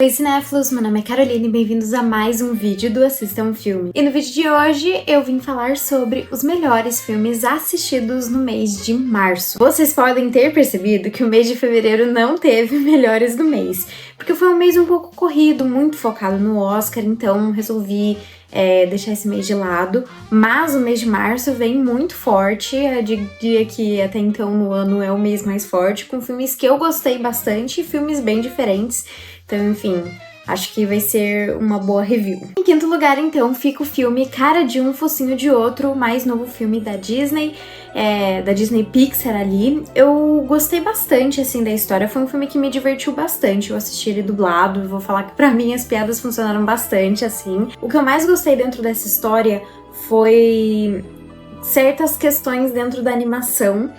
Oi cinéfilos, meu nome é Carolina e bem-vindos a mais um vídeo do Assista um Filme. E no vídeo de hoje eu vim falar sobre os melhores filmes assistidos no mês de março. Vocês podem ter percebido que o mês de fevereiro não teve melhores do mês, porque foi um mês um pouco corrido, muito focado no Oscar, então resolvi deixar esse mês de lado, mas o mês de março vem muito forte, eu diria que até então no ano é o mês mais forte, com filmes que eu gostei bastante e filmes bem diferentes. Então, enfim, acho que vai ser uma boa review. Em quinto lugar, então, fica o filme Cara de Um, Focinho de Outro, o mais novo filme da Disney Pixar ali. Eu gostei bastante, assim, da história. Foi um filme que me divertiu bastante. Eu assisti ele dublado e vou falar que pra mim as piadas funcionaram bastante, assim. O que eu mais gostei dentro dessa história foi certas questões dentro da animação.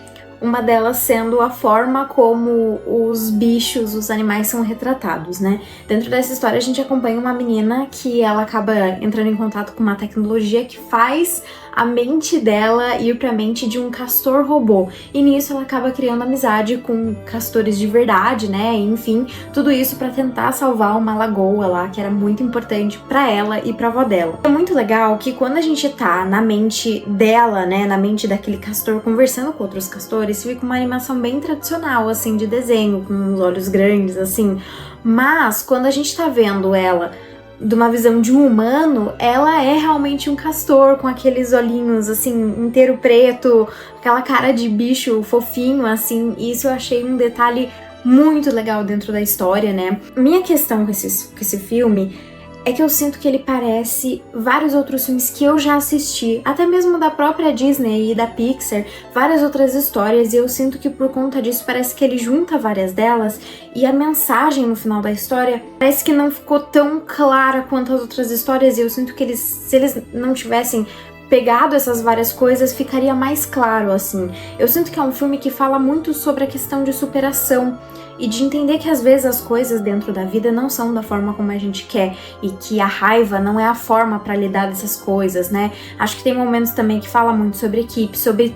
Uma delas sendo a forma como os bichos, os animais são retratados, né? Dentro dessa história a gente acompanha uma menina que ela acaba entrando em contato com uma tecnologia que faz a mente dela ir pra mente de um castor robô. E nisso ela acaba criando amizade com castores de verdade, né? Enfim, tudo isso pra tentar salvar uma lagoa lá, que era muito importante pra ela e pra avó dela. É muito legal que quando a gente tá na mente dela, né? Na mente daquele castor conversando com outros castores, fica uma animação bem tradicional, assim, de desenho, com os olhos grandes, assim. Mas quando a gente tá vendo ela de uma visão de um humano, ela é realmente um castor, com aqueles olhinhos, assim, inteiro preto, aquela cara de bicho fofinho, assim. E isso eu achei um detalhe muito legal dentro da história, né? Minha questão com esse filme é que eu sinto que ele parece vários outros filmes que eu já assisti, até mesmo da própria Disney e da Pixar, várias outras histórias, e eu sinto que por conta disso parece que ele junta várias delas, e a mensagem no final da história parece que não ficou tão clara quanto as outras histórias, e eu sinto que se eles não tivessem pegado essas várias coisas, ficaria mais claro, assim. Eu sinto que é um filme que fala muito sobre a questão de superação e de entender que às vezes as coisas dentro da vida não são da forma como a gente quer e que a raiva não é a forma para lidar dessas coisas, né? Acho que tem momentos também que fala muito sobre equipe, sobre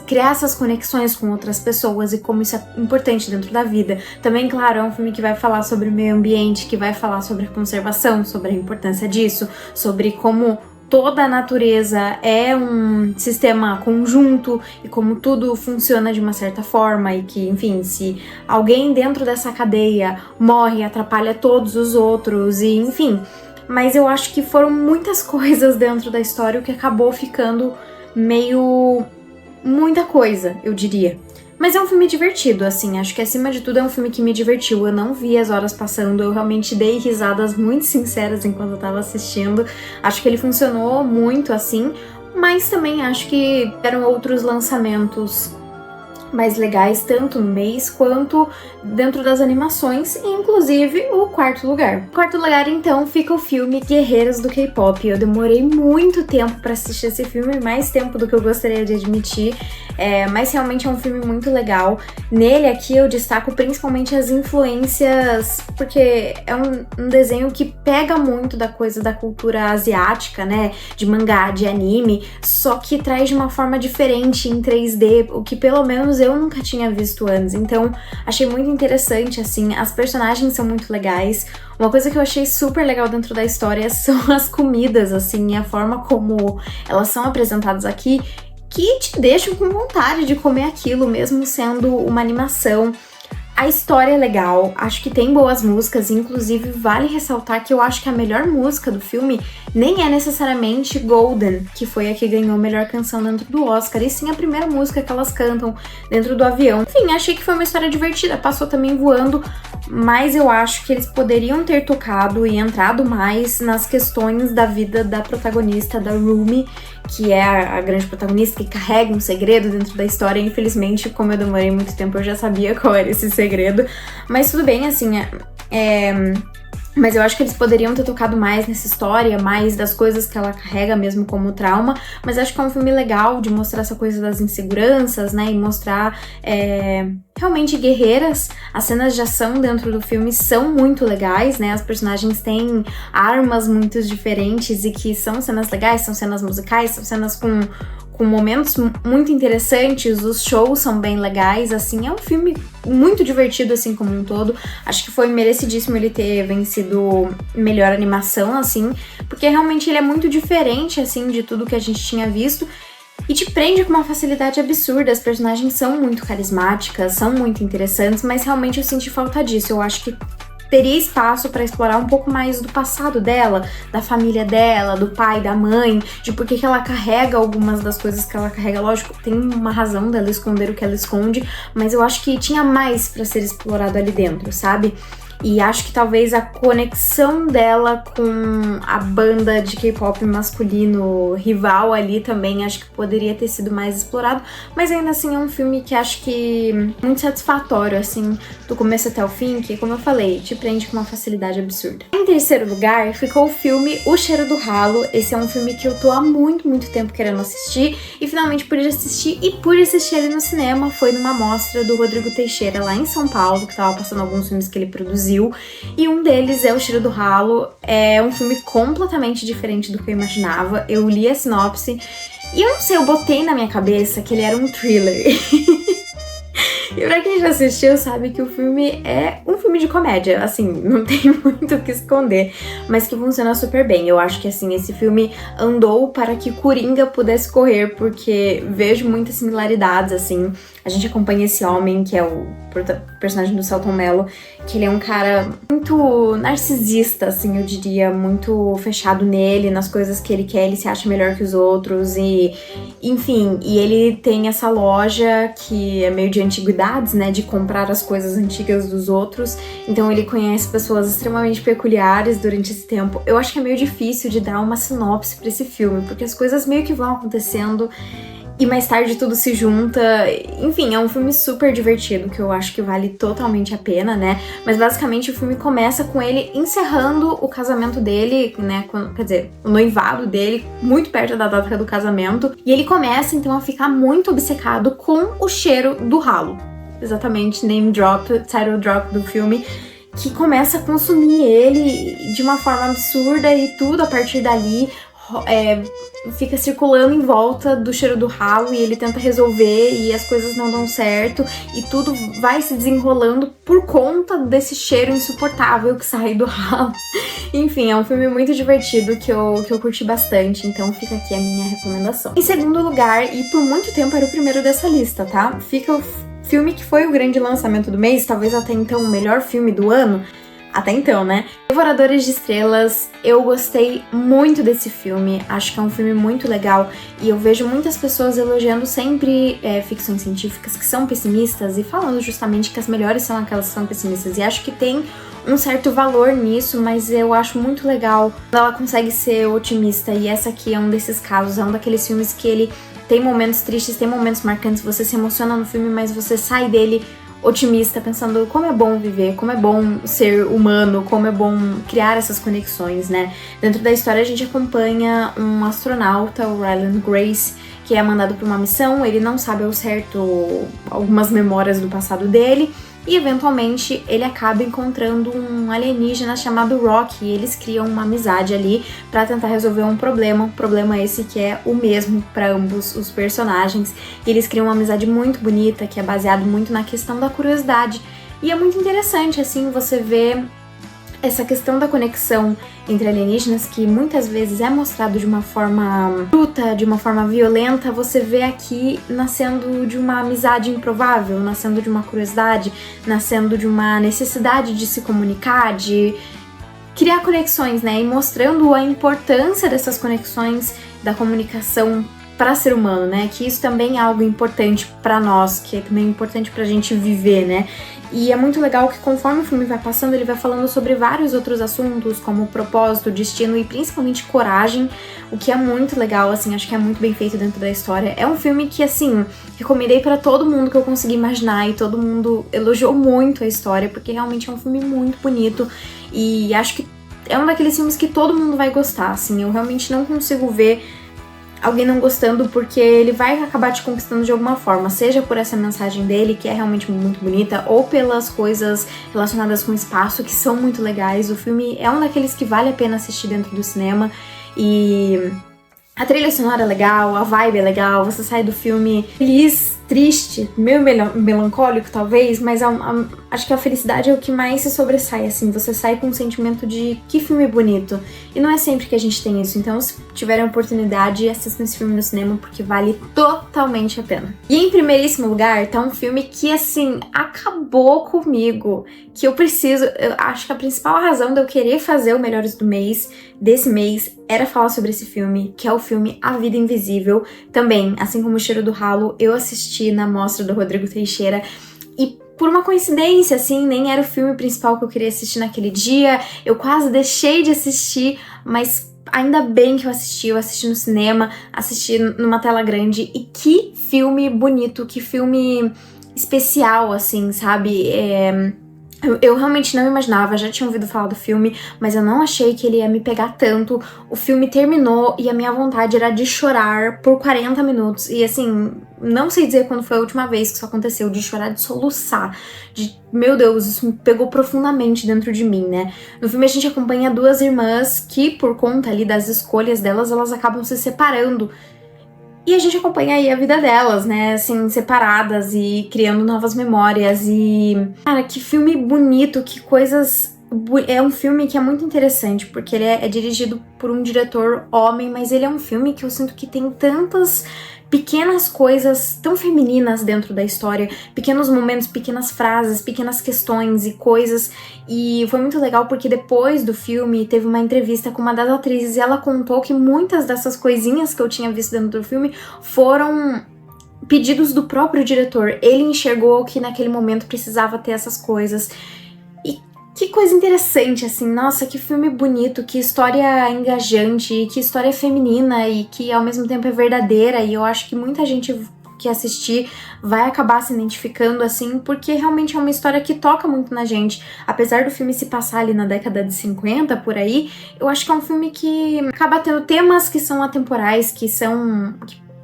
criar essas conexões com outras pessoas e como isso é importante dentro da vida. Também, claro, é um filme que vai falar sobre o meio ambiente, que vai falar sobre a conservação, sobre a importância disso, sobre como toda a natureza é um sistema conjunto e como tudo funciona de uma certa forma e que, enfim, se alguém dentro dessa cadeia morre, atrapalha todos os outros e, enfim. Mas eu acho que foram muitas coisas dentro da história o que acabou ficando meio muita coisa, eu diria. Mas é um filme divertido, assim, acho que acima de tudo é um filme que me divertiu, eu não vi as horas passando, eu realmente dei risadas muito sinceras enquanto eu tava assistindo, acho que ele funcionou muito, assim, mas também acho que eram outros lançamentos mais legais, tanto no mês quanto dentro das animações, inclusive o quarto lugar. Em quarto lugar, então, fica o filme Guerreiras do K-Pop. Eu demorei muito tempo pra assistir esse filme, mais tempo do que eu gostaria de admitir, mas realmente é um filme muito legal. Nele aqui eu destaco principalmente as influências, porque é um desenho que pega muito da coisa da cultura asiática, né, de mangá, de anime, só que traz de uma forma diferente em 3D, o que pelo menos eu nunca tinha visto antes, então achei muito interessante, assim, as personagens são muito legais. Uma coisa que eu achei super legal dentro da história são as comidas, assim, e a forma como elas são apresentadas aqui, que te deixam com vontade de comer aquilo, mesmo sendo uma animação. A história é legal, acho que tem boas músicas, inclusive vale ressaltar que eu acho que a melhor música do filme nem é necessariamente Golden, que foi a que ganhou a melhor canção dentro do Oscar, e sim a primeira música que elas cantam dentro do avião. Enfim, achei que foi uma história divertida, passou também voando, mas eu acho que eles poderiam ter tocado e entrado mais nas questões da vida da protagonista, da Rumi, que é a grande protagonista que carrega um segredo dentro da história. Infelizmente, como eu demorei muito tempo, eu já sabia qual era esse segredo, mas tudo bem, assim, mas eu acho que eles poderiam ter tocado mais nessa história, mais das coisas que ela carrega mesmo como trauma, mas acho que é um filme legal de mostrar essa coisa das inseguranças, né, e mostrar realmente guerreiras. As cenas de ação dentro do filme são muito legais, né, as personagens têm armas muito diferentes e que são cenas legais, são cenas musicais, são cenas com com momentos muito interessantes, os shows são bem legais, assim, é um filme muito divertido, assim, como um todo. Acho que foi merecidíssimo ele ter vencido melhor animação, assim, porque realmente ele é muito diferente, assim, de tudo que a gente tinha visto. E te prende com uma facilidade absurda, as personagens são muito carismáticas, são muito interessantes, mas realmente eu senti falta disso. Eu acho que teria espaço para explorar um pouco mais do passado dela, da família dela, do pai, da mãe, de por que ela carrega algumas das coisas que ela carrega. Lógico, tem uma razão dela esconder o que ela esconde, mas eu acho que tinha mais para ser explorado ali dentro, sabe? E acho que talvez a conexão dela com a banda de K-pop masculino rival ali também acho que poderia ter sido mais explorado, mas ainda assim é um filme que acho que muito satisfatório, assim, do começo até o fim, que, como eu falei, te prende com uma facilidade absurda. Em terceiro lugar ficou o filme O Cheiro do Ralo. Esse é um filme que eu tô há muito tempo querendo assistir e finalmente pude assistir, e pude assistir ele no cinema. Foi numa mostra do Rodrigo Teixeira lá em São Paulo, que tava passando alguns filmes que ele produziu. E um deles é O Cheiro do Ralo. É um filme completamente diferente do que eu imaginava. Eu li a sinopse e eu não sei, eu botei na minha cabeça que ele era um thriller. E pra quem já assistiu sabe que o filme é um filme de comédia, assim, não tem muito o que esconder, mas que funciona super bem. Eu acho que, assim, esse filme andou para que Coringa pudesse correr, porque vejo muitas similaridades, assim. A gente acompanha esse homem, que é o personagem do Selton Mello, que ele é um cara muito narcisista, assim, eu diria, muito fechado nele, nas coisas que ele quer, ele se acha melhor que os outros, e enfim, e ele tem essa loja que é meio de antiguidades, né, de comprar as coisas antigas dos outros, então ele conhece pessoas extremamente peculiares durante esse tempo. Eu acho que é meio difícil de dar uma sinopse pra esse filme, porque as coisas meio que vão acontecendo e mais tarde tudo se junta. Enfim, é um filme super divertido, que eu acho que vale totalmente a pena, né? Mas basicamente o filme começa com ele encerrando o casamento dele, né? Quer dizer, o noivado dele, muito perto da data do casamento. E ele começa, então, a ficar muito obcecado com o cheiro do ralo. Exatamente, name drop, title drop do filme. Que começa a consumir ele de uma forma absurda e tudo a partir dali fica circulando em volta do cheiro do ralo e ele tenta resolver e as coisas não dão certo e tudo vai se desenrolando por conta desse cheiro insuportável que sai do ralo. Enfim, é um filme muito divertido que eu curti bastante, então fica aqui a minha recomendação. Em segundo lugar, e por muito tempo era o primeiro dessa lista, tá? Fica o filme que foi o grande lançamento do mês, talvez até então o melhor filme do ano. Até então, né? Devoradores de Estrelas, eu gostei muito desse filme, acho que é um filme muito legal e eu vejo muitas pessoas elogiando sempre ficções científicas que são pessimistas e falando justamente que as melhores são aquelas que são pessimistas, e acho que tem um certo valor nisso, mas eu acho muito legal quando ela consegue ser otimista, e essa aqui é um desses casos, é um daqueles filmes que ele tem momentos tristes, tem momentos marcantes, você se emociona no filme, mas você sai dele otimista, pensando como é bom viver, como é bom ser humano, como é bom criar essas conexões, né? Dentro da história a gente acompanha um astronauta, o Ryland Grace, que é mandado para uma missão, ele não sabe ao certo algumas memórias do passado dele, e eventualmente ele acaba encontrando um alienígena chamado Rock, e eles criam uma amizade ali para tentar resolver um problema esse que é o mesmo para ambos os personagens, e eles criam uma amizade muito bonita, que é baseado muito na questão da curiosidade, e é muito interessante, assim, você vê essa questão da conexão entre alienígenas, que muitas vezes é mostrado de uma forma bruta, de uma forma violenta, você vê aqui nascendo de uma amizade improvável, nascendo de uma curiosidade, nascendo de uma necessidade de se comunicar, de criar conexões, né? E mostrando a importância dessas conexões, da comunicação para ser humano, né? Que isso também é algo importante para nós, que é também importante pra gente viver, né? E é muito legal que conforme o filme vai passando, ele vai falando sobre vários outros assuntos, como propósito, destino e principalmente coragem, o que é muito legal, assim, acho que é muito bem feito dentro da história. É um filme que, assim, recomendei para todo mundo que eu consegui imaginar e todo mundo elogiou muito a história, porque realmente é um filme muito bonito e acho que é um daqueles filmes que todo mundo vai gostar, assim, eu realmente não consigo ver alguém não gostando, porque ele vai acabar te conquistando de alguma forma, seja por essa mensagem dele, que é realmente muito bonita, ou pelas coisas relacionadas com o espaço, que são muito legais. O filme é um daqueles que vale a pena assistir dentro do cinema, e A trilha sonora é legal, a vibe é legal, você sai do filme feliz, triste, meio melancólico talvez, mas acho que a felicidade é o que mais se sobressai, assim, você sai com um sentimento de que filme bonito. E não é sempre que a gente tem isso, então se tiverem a oportunidade, assistam esse filme no cinema porque vale totalmente a pena. E em primeiríssimo lugar tá um filme que, assim, acabou comigo, que eu acho que a principal razão de eu querer fazer o Melhores do Mês, desse mês, era falar sobre esse filme, que é o filme A Vida Invisível. Também, assim como O Cheiro do Ralo, eu assisti na mostra do Rodrigo Teixeira e por uma coincidência, assim, nem era o filme principal que eu queria assistir naquele dia, eu quase deixei de assistir, mas ainda bem que eu assisti no cinema, assisti numa tela grande, e que filme bonito, que filme especial, assim, sabe? Eu realmente não imaginava, já tinha ouvido falar do filme, mas eu não achei que ele ia me pegar tanto. O filme terminou e a minha vontade era de chorar por 40 minutos. E assim, não sei dizer quando foi a última vez que isso aconteceu, de chorar, de soluçar. Meu Deus, isso me pegou profundamente dentro de mim, né? No filme a gente acompanha duas irmãs que, por conta ali das escolhas delas, elas acabam se separando. E a gente acompanha aí a vida delas, né, assim, separadas e criando novas memórias e... Cara, que filme bonito, que coisas... É um filme que é muito interessante, porque ele é dirigido por um diretor homem, mas ele é um filme que eu sinto que tem tantas pequenas coisas tão femininas dentro da história, pequenos momentos, pequenas frases, pequenas questões e coisas. E foi muito legal porque depois do filme teve uma entrevista com uma das atrizes e ela contou que muitas dessas coisinhas que eu tinha visto dentro do filme foram pedidos do próprio diretor. Ele enxergou que naquele momento precisava ter essas coisas. E que coisa interessante, assim, nossa, que filme bonito, que história engajante, que história feminina e que ao mesmo tempo é verdadeira, e eu acho que muita gente que assistir vai acabar se identificando, assim, porque realmente é uma história que toca muito na gente. Apesar do filme se passar ali na década de 50, por aí, eu acho que é um filme que acaba tendo temas que são atemporais, que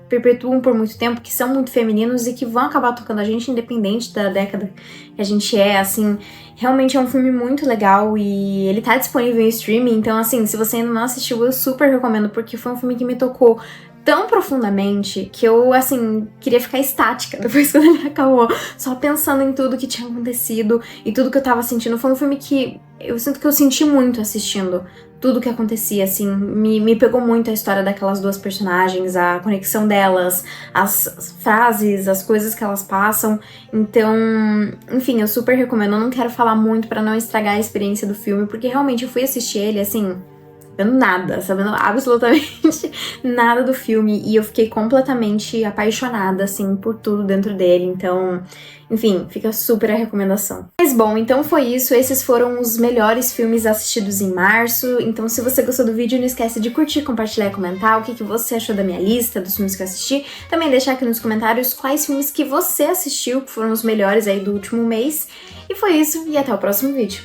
perpetuam por muito tempo, que são muito femininos e que vão acabar tocando a gente independente da década que a gente é, assim. Realmente é um filme muito legal e ele tá disponível em streaming, então assim, se você ainda não assistiu, eu super recomendo, porque foi um filme que me tocou tão profundamente que eu, assim, queria ficar estática depois quando ele acabou, só pensando em tudo que tinha acontecido e tudo que eu tava sentindo. Foi um filme que eu sinto que eu senti muito assistindo tudo que acontecia, assim, me pegou muito a história daquelas duas personagens, a conexão delas, as frases, as coisas que elas passam. Então, enfim, eu super recomendo. Eu não quero falar muito pra não estragar a experiência do filme, porque realmente eu fui assistir ele, assim, sabendo nada, sabendo absolutamente nada do filme, e eu fiquei completamente apaixonada, assim, por tudo dentro dele. Então, enfim, fica super a recomendação. Mas bom, então foi isso. Esses foram os melhores filmes assistidos em março. Então, se você gostou do vídeo, não esquece de curtir, compartilhar e comentar o que você achou da minha lista, dos filmes que eu assisti. Também deixar aqui nos comentários quais filmes que você assistiu, que foram os melhores aí do último mês. E foi isso, e até o próximo vídeo.